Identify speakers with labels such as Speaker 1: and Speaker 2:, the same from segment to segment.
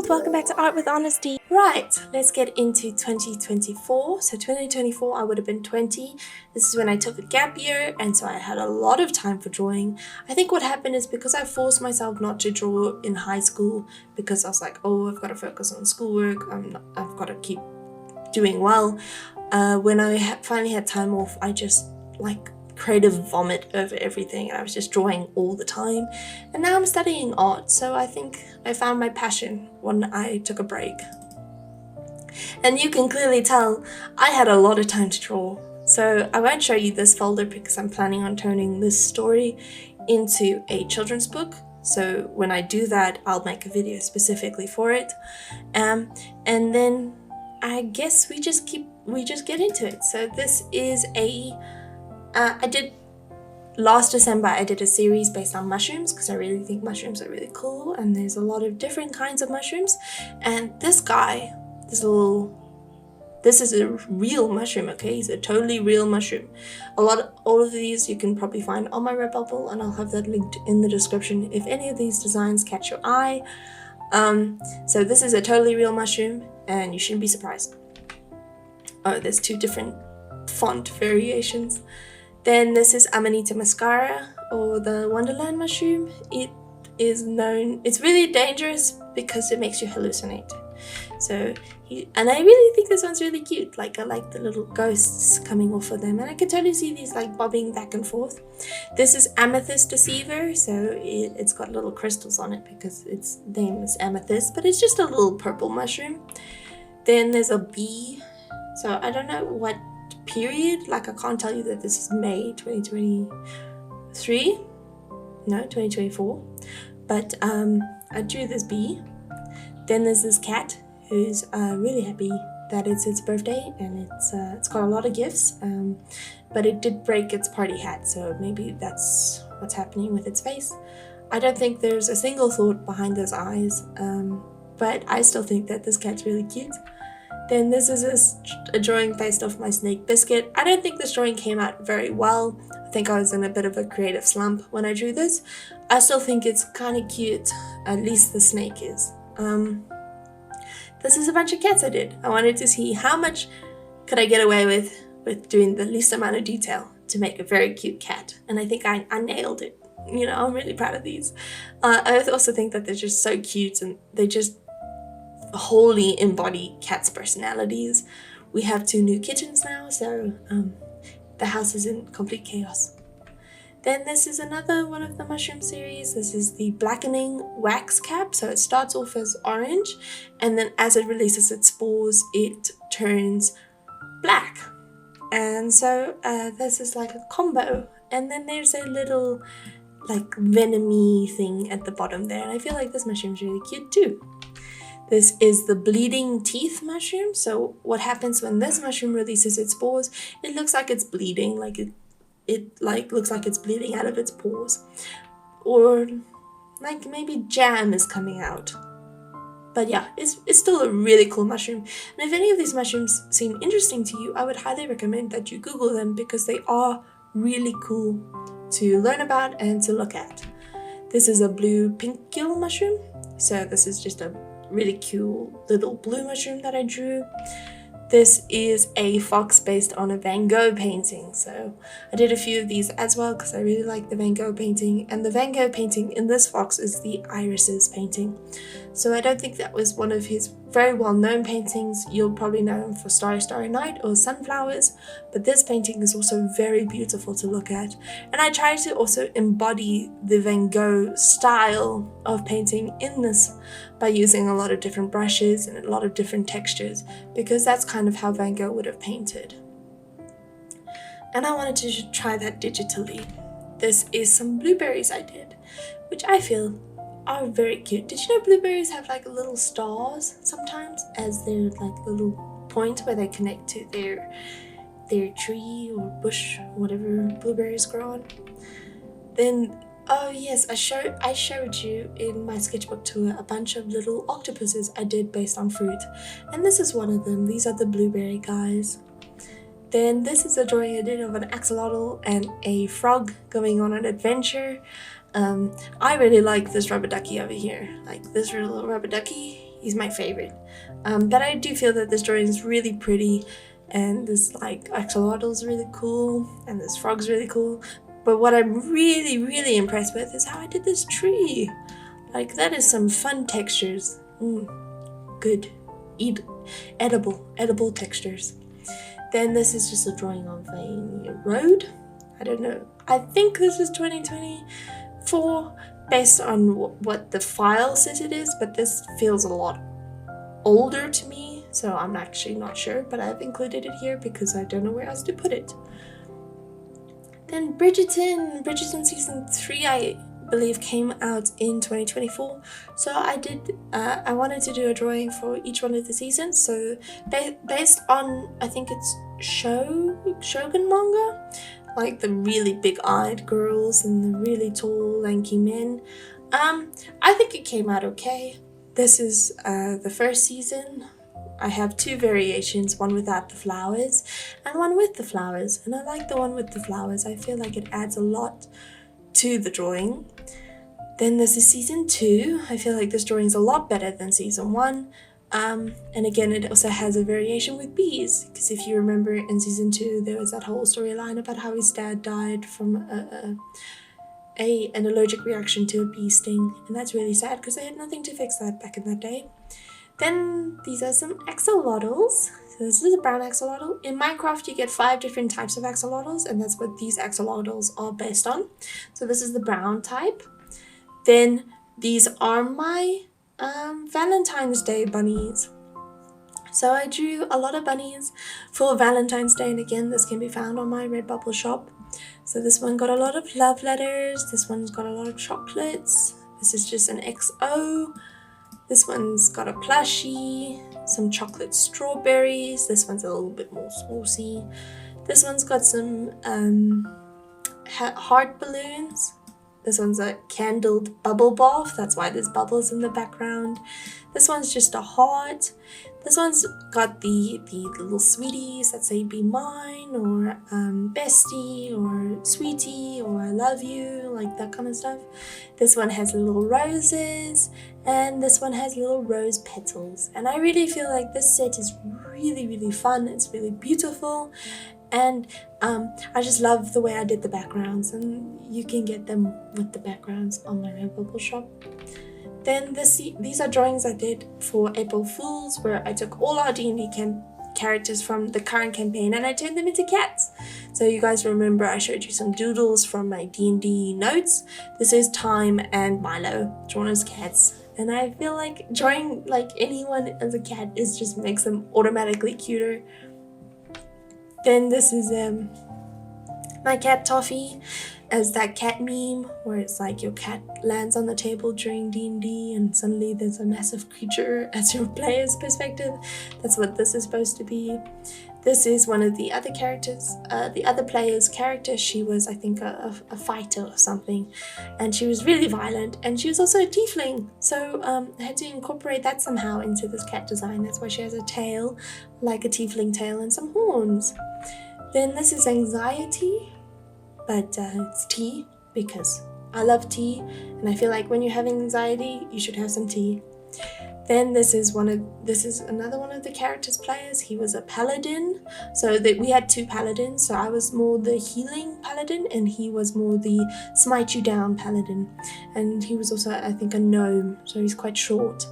Speaker 1: world, welcome back to Art with Honesty. Right, let's get into 2024. So 2024 I would have been 20. This is when I took a gap year, and so I had a lot of time for drawing. I think what happened is because I forced myself not to draw in high school because I was like, oh, I've got to focus on schoolwork, I've got to keep doing well. When I finally had time off, I just creative vomit over everything, and I was just drawing all the time. And now I'm studying art, so I think I found my passion when I took a break. And you can clearly tell I had a lot of time to draw. So I won't show you this folder because I'm planning on turning this story into a children's book. So when I do that, I'll make a video specifically for it. And then I guess we just get into it. So this is last December I did a series based on mushrooms because I really think mushrooms are really cool, and there's a lot of different kinds of mushrooms. And this guy, this is a real mushroom, okay? He's a totally real mushroom. All of these you can probably find on my Redbubble, and I'll have that linked in the description if any of these designs catch your eye. So this is a totally real mushroom, and you shouldn't be surprised. Oh, there's two different font variations. Then this is Amanita muscara, or the Wonderland mushroom. It's really dangerous because it makes you hallucinate. And I really think this one's really cute. I like the little ghosts coming off of them, and I can totally see these bobbing back and forth. This is Amethyst Deceiver, so it's got little crystals on it because its name is Amethyst, but it's just a little purple mushroom. Then there's a bee. So I don't know what period, I can't tell you that this is May 2023, no, 2024, but I drew this bee. Then there's this cat who's really happy that it's its birthday, and it's got a lot of gifts, but it did break its party hat, so maybe that's what's happening with its face. I don't think there's a single thought behind those eyes, but I still think that this cat's really cute. Then this is a drawing based off my snake Biscuit. I don't think this drawing came out very well. I think I was in a bit of a creative slump when I drew this. I still think it's kind of cute, at least the snake is. This is a bunch of cats I did. I wanted to see how much could I get away with doing the least amount of detail to make a very cute cat. And I think I nailed it. I'm really proud of these. I also think that they're just so cute, and they just wholly embody cats' personalities. We have 2 new kittens now, so the house is in complete chaos. Then this is another one of the mushroom series. This is the blackening wax cap. So it starts off as orange, and then as it releases its spores, it turns black. And so this is like a combo. And then there's a little venomy thing at the bottom there, and I feel like this mushroom is really cute too. This is the bleeding teeth mushroom. So what happens when this mushroom releases its spores, it looks like it's bleeding, it looks like it's bleeding out of its pores, or maybe jam is coming out. But yeah, it's still a really cool mushroom. And if any of these mushrooms seem interesting to you, I would highly recommend that you Google them because they are really cool to learn about and to look at. This is a blue pinkule mushroom. So this is just a really cool little blue mushroom that I drew. This is a fox based on a Van Gogh painting. So I did a few of these as well because I really like the Van Gogh painting. And the Van Gogh painting in this fox is the Irises painting. So I don't think that was one of his very well-known paintings. You'll probably know him for Starry Starry Night or Sunflowers. But this painting is also very beautiful to look at. And I tried to also embody the Van Gogh style of painting in this by using a lot of different brushes and a lot of different textures, because that's kind of how Van Gogh would have painted. And I wanted to try that digitally. This is some blueberries I did, which I feel are very cute. Did you know blueberries have little stars sometimes as their little point where they connect to their tree or bush, whatever blueberries grow on? Then oh yes, I showed you in my sketchbook tour a bunch of little octopuses I did based on fruit, and this is one of them. These are the blueberry guys. Then this is a drawing I did of an axolotl and a frog going on an adventure. I really like this rubber ducky over here. This little rubber ducky, He's my favorite. But I do feel that this drawing is really pretty, and this like axolotl is really cool, and this frog's really cool. But what I'm really, really impressed with is how I did this tree. Like, that is some fun textures. Good. Edible textures. Then this is just a drawing of a road. I don't know. I think this is 2024 based on what the file says it is, but this feels a lot older to me, so I'm actually not sure, but I've included it here because I don't know where else to put it. Then Bridgerton season 3, I believe, came out in 2024. So I wanted to do a drawing for each one of the seasons. So based on, I think it's Shogun manga, like the really big-eyed girls and the really tall, lanky men. I think it came out okay. This is the first season. I have 2 variations, one without the flowers and one with the flowers, and I like the one with the flowers. I feel like it adds a lot to the drawing. Then this is season 2. I feel like this drawing is a lot better than season 1. And again, it also has a variation with bees, because if you remember in season 2 there was that whole storyline about how his dad died from an allergic reaction to a bee sting, and that's really sad because they had nothing to fix that back in that day. Then these are some axolotls. So this is a brown axolotl. In Minecraft you get 5 different types of axolotls, and that's what these axolotls are based on. So this is the brown type. Then these are my Valentine's Day bunnies. So I drew a lot of bunnies for Valentine's Day, and again, this can be found on my Redbubble shop. So this one got a lot of love letters, this one's got a lot of chocolates, this is just an XO, this one's got a plushie, some chocolate strawberries, this one's a little bit more saucy, this one's got some heart balloons, this one's a candled bubble bath, that's why there's bubbles in the background, this one's just a heart, this one's got the little sweeties that say be mine, or bestie, or sweetie, or I love you, like that kind of stuff. This one has little roses, and this one has little rose petals. And I really feel like this set is really, really fun. It's really beautiful. And I just love the way I did the backgrounds, and you can get them with the backgrounds on my Redbubble shop. Then these are drawings I did for April Fools, where I took all our D&D characters from the current campaign and I turned them into cats. So you guys remember I showed you some doodles from my D&D notes. This is Time and Milo, drawn as cats. And I feel like drawing like anyone as a cat just makes them automatically cuter. Then this is my cat Toffee, as that cat meme where it's like your cat lands on the table during D&D and suddenly there's a massive creature as your player's perspective. That's what this is supposed to be. This is one of the other characters, the other player's character. She was, I think, a fighter or something, and she was really violent, and she was also a tiefling, so I had to incorporate that somehow into this cat design. That's why she has a tail like a tiefling tail and some horns. Then this is Anxiety, but it's tea, because I love tea, and I feel like when you're having anxiety, you should have some tea. Then this is another one of the characters' players. He was a paladin, so that we had 2 paladins. So I was more the healing paladin, and he was more the smite you down paladin. And he was also, I think, a gnome, so he's quite short.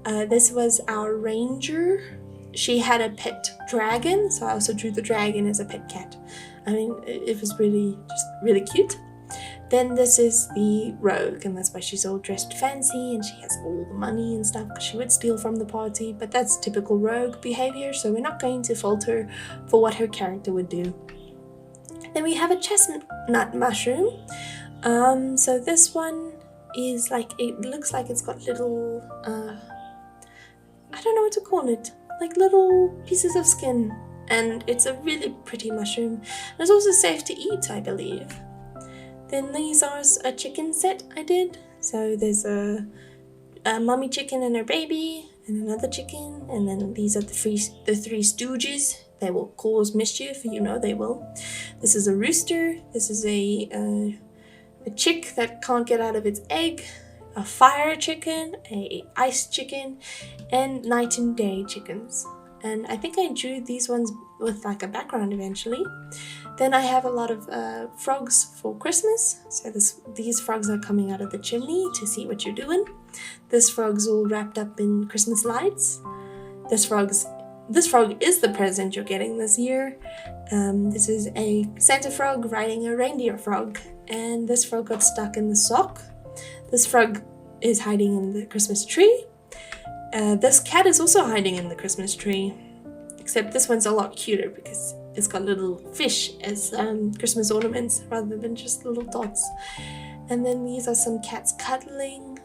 Speaker 1: This was our ranger. She had a pet dragon, so I also drew the dragon as a pet cat. I mean, it was really cute. Then this is the rogue, and that's why she's all dressed fancy and she has all the money and stuff, because she would steal from the party, but that's typical rogue behavior, so we're not going to fault her for what her character would do. Then we have a chestnut mushroom. So this one is like, it looks like it's got little, I don't know what to call it, like little pieces of skin, and it's a really pretty mushroom. And it's also safe to eat, I believe. Then these are a chicken set I did. So there's a mummy chicken and her baby, and another chicken, and then these are the 3 stooges. They will cause mischief, you know they will. This is a rooster. This is a chick that can't get out of its egg. a fire chicken, a ice chicken, and night and day chickens. And I think I drew these ones with like a background eventually. Then I have a lot of frogs for Christmas. So these frogs are coming out of the chimney to see what you're doing. This frog's all wrapped up in Christmas lights. This frog is the present you're getting this year. This is a Santa frog riding a reindeer frog. And this frog got stuck in the sock. This frog is hiding in the Christmas tree. This cat is also hiding in the Christmas tree. Except this one's a lot cuter because it's got little fish as Christmas ornaments rather than just little dots. And then these are some cats cuddling.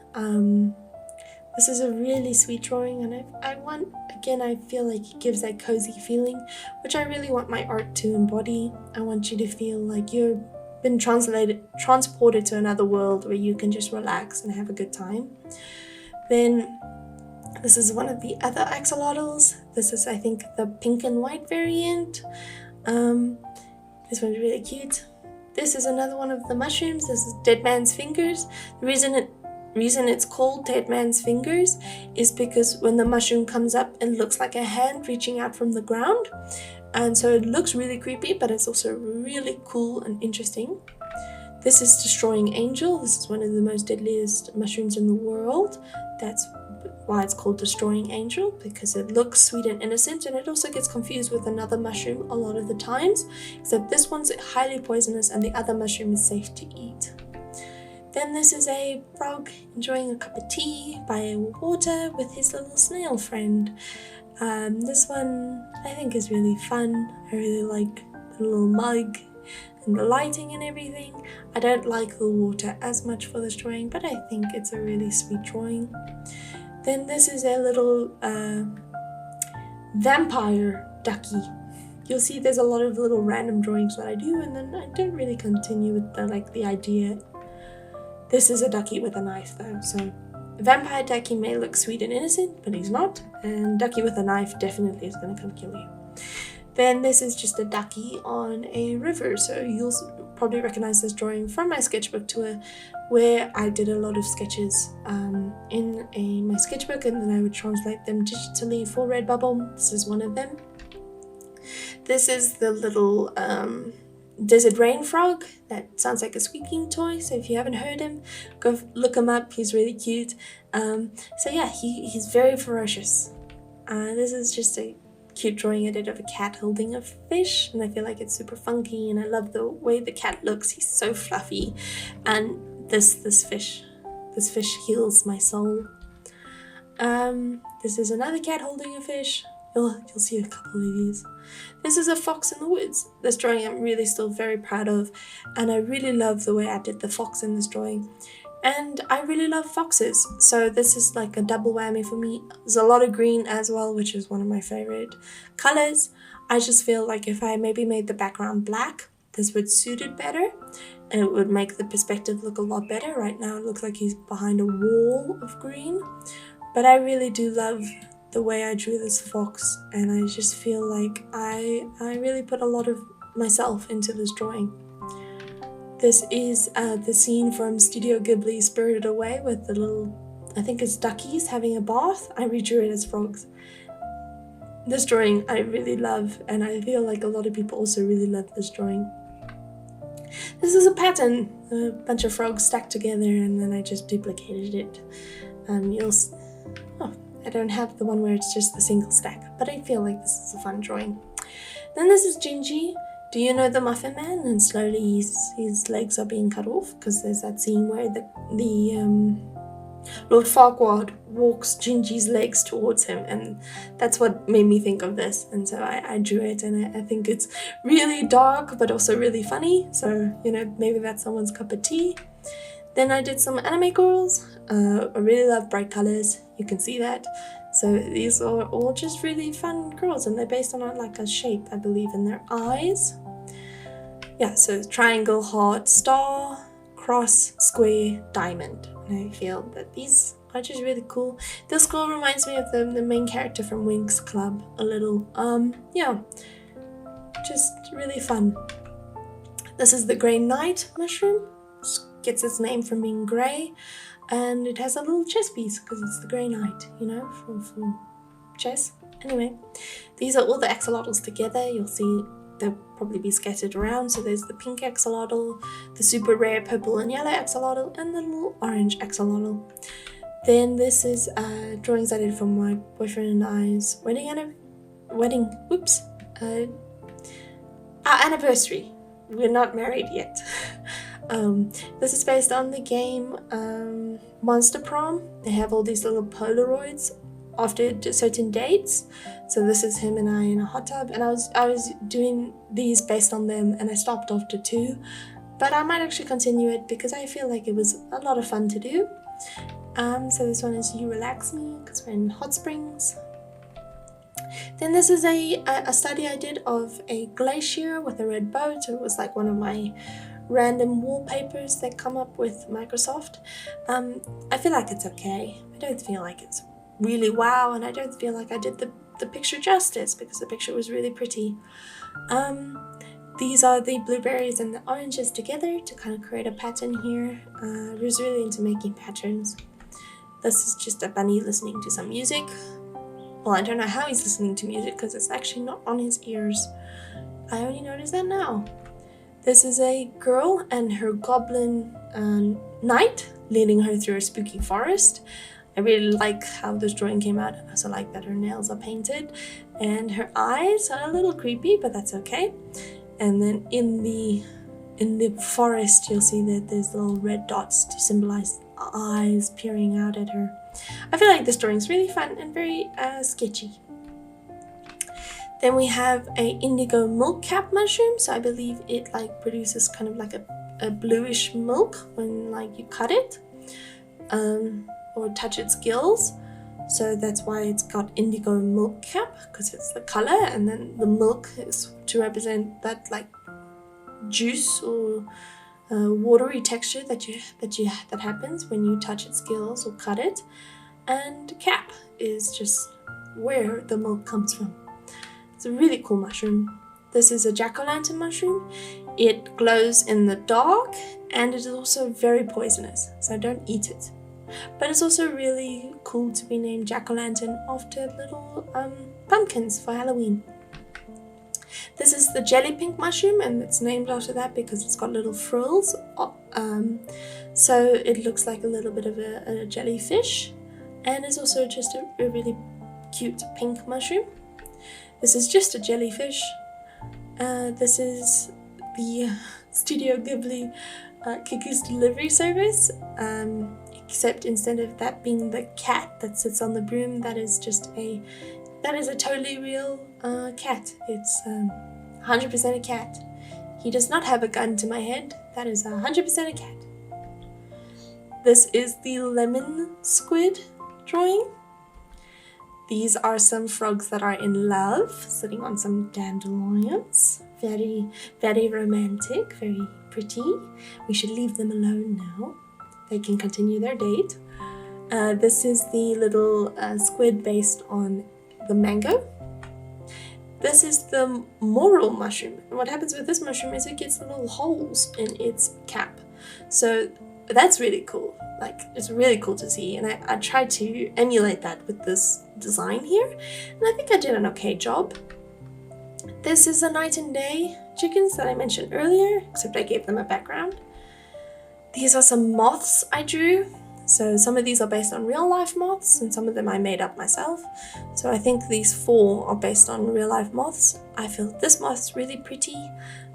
Speaker 1: This is a really sweet drawing, and I feel like it gives that cozy feeling, which I really want my art to embody. I want you to feel like you've been transported to another world where you can just relax and have a good time. Then this is one of the other axolotls. This is, I think, the pink and white variant. This one's really cute. This is another one of the mushrooms. This is Dead Man's Fingers. The reason it's called Dead Man's Fingers is because when the mushroom comes up, it looks like a hand reaching out from the ground. And so it looks really creepy, but it's also really cool and interesting. This is Destroying Angel. This is one of the most deadliest mushrooms in the world. That's why it's called Destroying Angel, because it looks sweet and innocent, and it also gets confused with another mushroom a lot of the times, except this one's highly poisonous and the other mushroom is safe to eat. Then this is a frog enjoying a cup of tea by water with his little snail friend. This one I think is really fun. I really like the little mug and the lighting and everything. I don't like the water as much for this drawing, but I think it's a really sweet drawing. Then this is a little vampire ducky. You'll see there's a lot of little random drawings that I do, and then I don't really continue with the idea. This is a ducky with a knife though, so a vampire ducky may look sweet and innocent, but he's not, and ducky with a knife definitely is going to come kill you. Then this is just a ducky on a river, so you'll probably recognize this drawing from my sketchbook tour, where I did a lot of sketches in my sketchbook, and then I would translate them digitally for Redbubble. This is one of them. This is the little desert rain frog that sounds like a squeaking toy, so if you haven't heard him, go look him up. He's really cute. So yeah, he's very ferocious. This is just a cute drawing I did of a cat holding a fish, and I feel like it's super funky, and I love the way the cat looks. He's so fluffy, and this fish heals my soul. This is another cat holding a fish. You'll see a couple of these. This is a fox in the woods. This drawing I'm really still very proud of, and I really love the way I did the fox in this drawing. And I really love foxes, so this is like a double whammy for me. There's a lot of green as well, which is one of my favorite colors. I just feel like if I maybe made the background black, this would suit it better, and it would make the perspective look a lot better. Right now it looks like he's behind a wall of green, but I really do love the way I drew this fox, and I just feel like I really put a lot of myself into this drawing. This is the scene from Studio Ghibli's Spirited Away with the little, I think it's duckies having a bath. I redrew it as frogs. This drawing I really love, and I feel like a lot of people also really love this drawing. This is a pattern, a bunch of frogs stacked together, and then I just duplicated it. I don't have the one where it's just the single stack, but I feel like this is a fun drawing. Then this is Gingy. Do you know the Muffin Man? And slowly his legs are being cut off, because there's that scene where the Lord Farquaad walks Gingy's legs towards him, and that's what made me think of this. And so I drew it, and I think it's really dark but also really funny, so maybe that's someone's cup of tea. Then I did some anime girls. I really love bright colors, you can see that. So these are all just really fun girls, and they're based on like a shape, I believe, in their eyes. Yeah, so triangle, heart, star, cross, square, diamond. And I feel that these are just really cool. This girl reminds me of the main character from Winx Club a little. Yeah, just really fun. This is the Grey Knight mushroom. Gets its name from being grey. And it has a little chess piece because it's the Grey Knight, you know, from chess. Anyway, these are all the axolotls together. You'll see they'll probably be scattered around. So there's the pink axolotl, the super rare purple and yellow axolotl, and the little orange axolotl. Then this is drawings I did for my boyfriend and I's our anniversary. We're not married yet. This is based on the game Monster Prom. They have all these little Polaroids after certain dates. So this is him and I in a hot tub, and I was doing these based on them, and I stopped after 2, but I might actually continue it because I feel like it was a lot of fun to do. So this one is You Relax Me because we're in hot springs. Then this is a study I did of a glacier with a red boat. It was like one of my random wallpapers that come up with Microsoft. I feel like it's okay. I don't feel like it's really wow, and I don't feel like I did the picture justice because the picture was really pretty. These are the blueberries and the oranges together to kind of create a pattern here. I was really into making patterns. This is just a bunny listening to some music. Well, I don't know how he's listening to music because it's actually not on his ears. I only noticed that now. This is a girl and her goblin knight leading her through a spooky forest. I really like how this drawing came out. I also like that her nails are painted and her eyes are a little creepy, but that's okay. And then in the forest, you'll see that there's little red dots to symbolize eyes peering out at her. I feel like this drawing is really fun and very sketchy. Then we have a indigo milk cap mushroom. So I believe it like produces kind of like a bluish milk when like you cut it or touch its gills. So that's why it's got indigo milk cap, because it's the color, and then the milk is to represent that like juice or watery texture that happens when you touch its gills or cut it. And cap is just where the milk comes from. It's a really cool mushroom. This is a jack-o'-lantern mushroom. It glows in the dark and it is also very poisonous, so don't eat it. But it's also really cool to be named jack-o'-lantern after little pumpkins for Halloween. This is the jelly pink mushroom, and it's named after that because it's got little frills. So it looks like a little bit of a jellyfish, and it's also just a really cute pink mushroom. This is just a jellyfish. This is the Studio Ghibli Kiki's Delivery Service, except instead of that being the cat that sits on the broom, that is a totally real cat. It's 100% a cat. He does not have a gun to my head. That is 100% a cat. This is the lemon squid drawing. These are some frogs that are in love, sitting on some dandelions. Very, very romantic, very pretty. We should leave them alone now. They can continue their date. This is the little squid based on the mango. This is the moral mushroom. And what happens with this mushroom is it gets little holes in its cap. So that's really cool. Like, it's really cool to see. And I tried to emulate that with this design here. And I think I did an okay job. This is the night and day chickens that I mentioned earlier, except I gave them a background. These are some moths I drew. So some of these are based on real life moths and some of them I made up myself. So I think these 4 are based on real life moths. I feel this moth's really pretty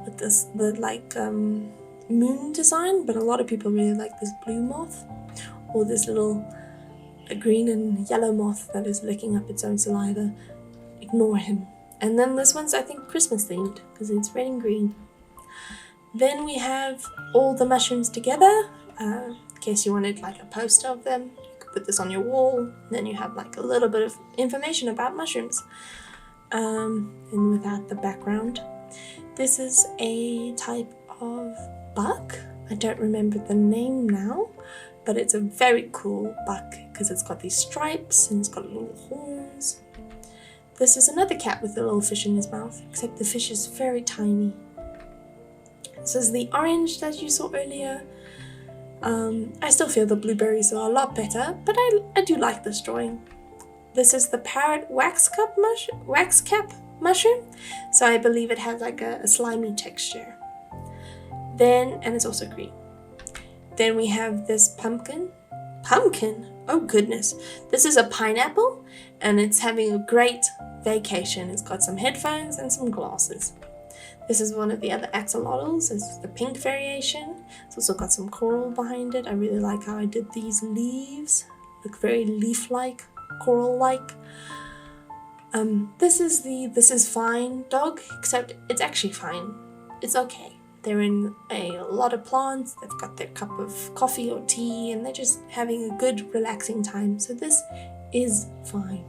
Speaker 1: with the moon design, but a lot of people really like this blue moth or this little green and yellow moth that is licking up its own saliva. Ignore him. And then this one's I think Christmas themed because it's red and green. Then we have all the mushrooms together. In case you wanted like a poster of them, you could put this on your wall. Then you have like a little bit of information about mushrooms. And without the background. This is a type of buck. I don't remember the name now, but it's a very cool buck because it's got these stripes and it's got little horns. This is another cat with a little fish in his mouth, except the fish is very tiny. This is the orange that you saw earlier. I still feel the blueberries are a lot better, but I do like this drawing. This is the parrot wax cap mushroom, so I believe it has like a slimy texture. Then, and it's also green. Then we have this pumpkin. Pumpkin? Oh goodness. This is a pineapple, and it's having a great vacation. It's got some headphones and some glasses. This is one of the other axolotls. This is the pink variation. It's also got some coral behind it. I really like how I did these leaves. Look very leaf-like, coral-like. This is fine dog, except it's actually fine. It's okay. They're in a lot of plants. They've got their cup of coffee or tea, and they're just having a good, relaxing time. So this is fine.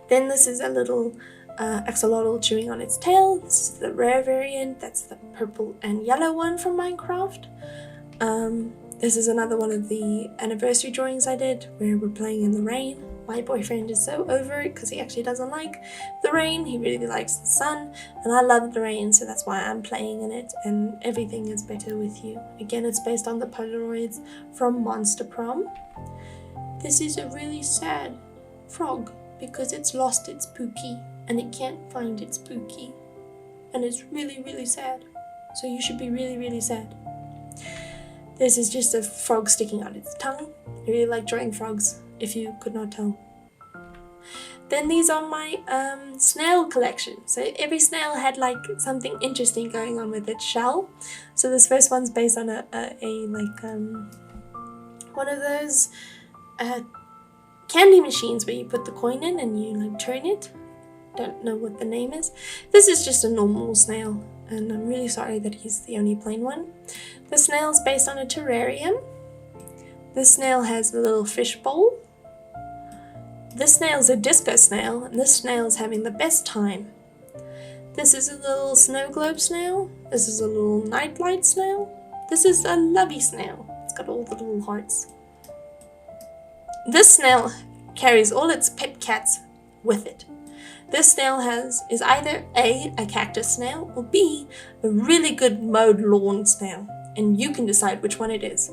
Speaker 1: Then this is a little axolotl chewing on its tail. This is the rare variant. That's the purple and yellow one from Minecraft. This is another one of the anniversary drawings I did where we're playing in the rain. My boyfriend is so over it because he actually doesn't like the rain. He really likes the sun, and I love the rain, so that's why I'm playing in it, and everything is better with you. Again, it's based on the Polaroids from Monster Prom. This is a really sad frog because it's lost its Pookie and it can't find its Pookie, and it's really, really sad. So you should be really, really sad. This is just a frog sticking out its tongue. I really like drawing frogs, if you could not tell. Then these are my snail collection. So every snail had like something interesting going on with its shell. So this first one's based on one of those candy machines where you put the coin in and you like turn it. Don't know what the name is. This is just a normal snail, and I'm really sorry that he's the only plain one. The snail's based on a terrarium. This snail has a little fish bowl. This snail's a disco snail, and this snail's having the best time. This is a little snow globe snail. This is a little nightlight snail. This is a lovey snail. It's got all the little hearts. This snail carries all its pet cats with it. This snail is either A, a cactus snail, or B, a really good mowed lawn snail, and you can decide which one it is.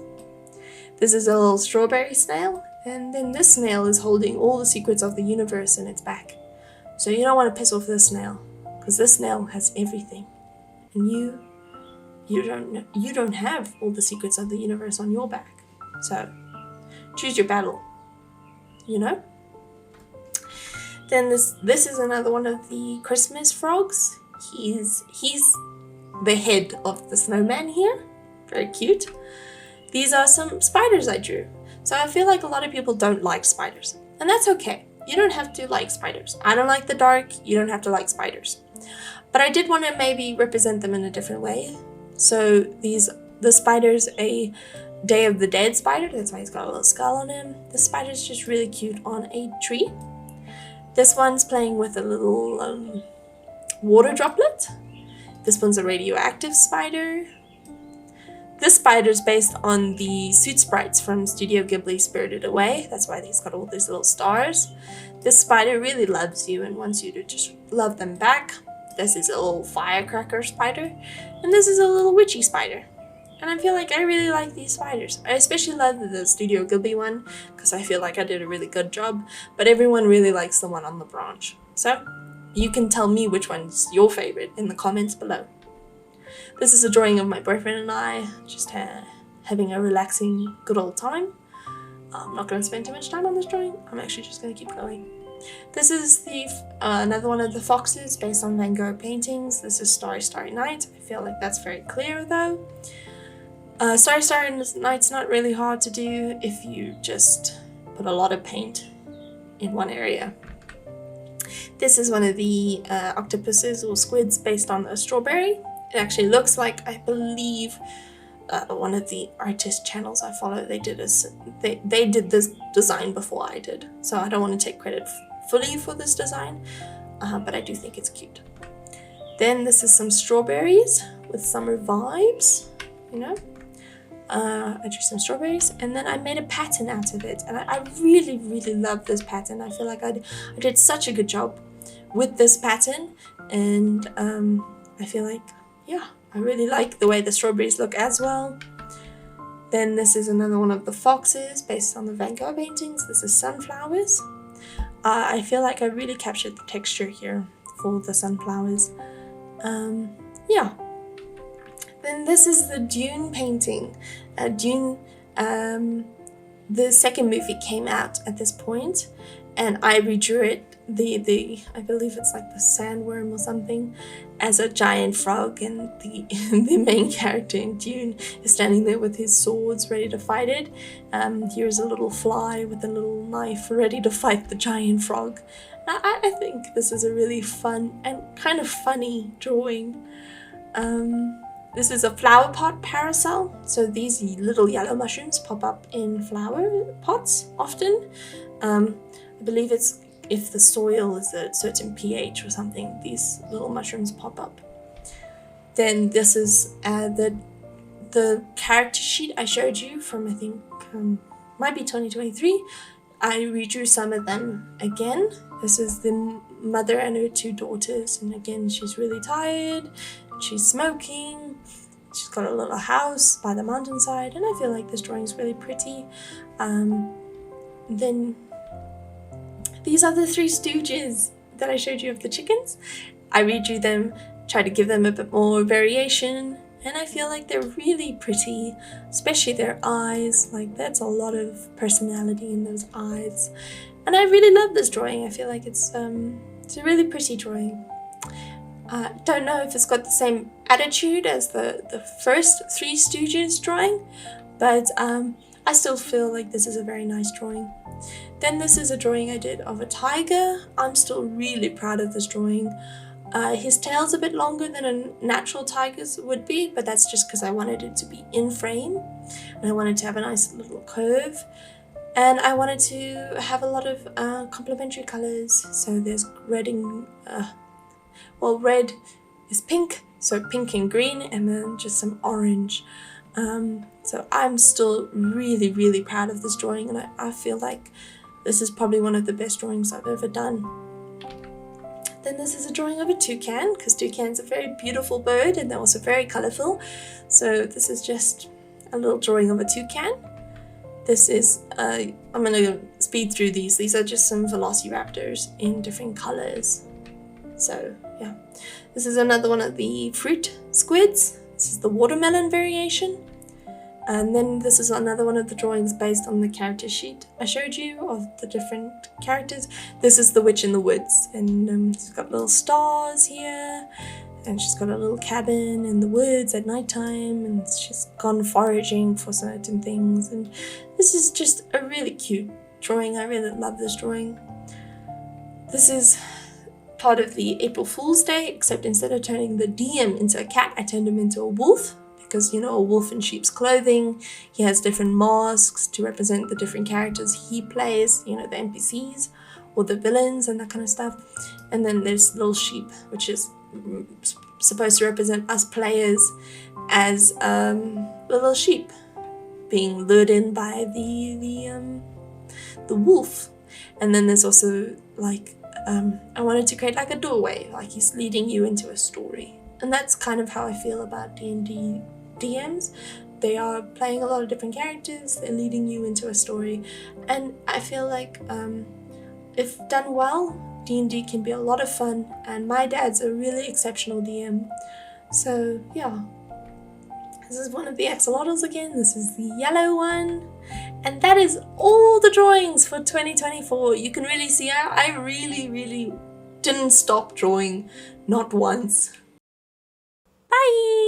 Speaker 1: This is a little strawberry snail, and then this snail is holding all the secrets of the universe in its back. So you don't want to piss off this snail, because this snail has everything, and you don't have all the secrets of the universe on your back. So choose your battle, you know? Then this is another one of the Christmas frogs. He's the head of the snowman here. Very cute. These are some spiders I drew. So I feel like a lot of people don't like spiders, and that's okay. You don't have to like spiders. I don't like the dark. You don't have to like spiders. But I did want to maybe represent them in a different way. So the spider's a Day of the Dead spider. That's why he's got a little skull on him. The spider's just really cute on a tree. This one's playing with a little water droplet. This one's a radioactive spider. This spider's based on the suit sprites from Studio Ghibli Spirited Away. That's why he's got all these little stars. This spider really loves you and wants you to just love them back. This is a little firecracker spider. And this is a little witchy spider. And I feel like I really like these spiders. I especially love the Studio Ghibli one because I feel like I did a really good job. But everyone really likes the one on the branch. So you can tell me which one's your favorite in the comments below. This is a drawing of my boyfriend and I just having a relaxing, good old time. I'm not going to spend too much time on this drawing. I'm actually just going to keep going. This is the another one of the foxes based on Van Gogh paintings. This is Starry Starry Night. I feel like that's very clear though. Starry Starry Night's not really hard to do if you just put a lot of paint in one area. This is one of the octopuses or squids based on a strawberry. It actually looks like, I believe, one of the artist channels I follow, they did this design before I did. So I don't want to take credit fully for this design, but I do think it's cute. Then this is some strawberries with summer vibes, you know. I drew some strawberries, and then I made a pattern out of it, and I really, really love this pattern. I feel like I did such a good job with this pattern, and I feel like, yeah, I really like the way the strawberries look as well. Then this is another one of the foxes based on the Van Gogh paintings. This is sunflowers. I feel like I really captured the texture here for the sunflowers. Yeah. Then this is the Dune painting. Dune, the second movie came out at this point, and I redrew it, I believe it's like the sandworm or something, as a giant frog, and the main character in Dune is standing there with his swords ready to fight it. Here's a little fly with a little knife ready to fight the giant frog. I think this is a really fun and kind of funny drawing. This is a flower pot parasol. So these little yellow mushrooms pop up in flower pots often. I believe it's if the soil is a certain pH or something, these little mushrooms pop up. Then this is the character sheet I showed you from, I think, might be 2023. I redrew some of them again. This is the mother and her two daughters, and again, she's really tired, she's smoking, she's got a little house by the mountainside, and I feel like this drawing is really pretty. Then these are the Three Stooges that I showed you of the chickens. I redrew them, tried to give them a bit more variation, and I feel like they're really pretty, especially their eyes. Like, that's a lot of personality in those eyes. And I really love this drawing. I feel like it's a really pretty drawing. Don't know if it's got the same attitude as the first Three Stooges drawing, but I still feel like this is a very nice drawing. Then this is a drawing I did of a tiger. I'm still really proud of this drawing. His tail's a bit longer than a natural tiger's would be, but that's just because I wanted it to be in frame, and I wanted to have a nice little curve, and I wanted to have a lot of complementary colors. So there's red and red is pink, so pink and green, and then just some orange. So I'm still really, really proud of this drawing, and I feel like this is probably one of the best drawings I've ever done. Then this is a drawing of a toucan, because toucans are a very beautiful bird, and they're also very colourful. So this is just a little drawing of a toucan. This is, I'm going to speed through these. These are just some velociraptors in different colours. So yeah, this is another one of the fruit squids. This is the watermelon variation. And then this is another one of the drawings based on the character sheet I showed you of the different characters. This is the witch in the woods, and she's got little stars here, and she's got a little cabin in the woods at nighttime, and she's gone foraging for certain things. And this is just a really cute drawing. I really love this drawing. This is part of the April Fool's Day, except instead of turning the DM into a cat, I turned him into a wolf. Because, you know, a wolf in sheep's clothing, he has different masks to represent the different characters he plays, you know, the NPCs or the villains and that kind of stuff. And then there's little sheep, which is supposed to represent us players as little sheep being lured in by the wolf. And then there's also like I wanted to create like a doorway, like he's leading you into a story. And that's kind of how I feel about D&D DMs. They are playing a lot of different characters, they're leading you into a story, and I feel like if done well, D&D can be a lot of fun, and my dad's a really exceptional DM. So yeah, this is one of the axolotls again, this is the yellow one, and that is all the drawings for 2024. You can really see I really didn't stop drawing, not once. Bye!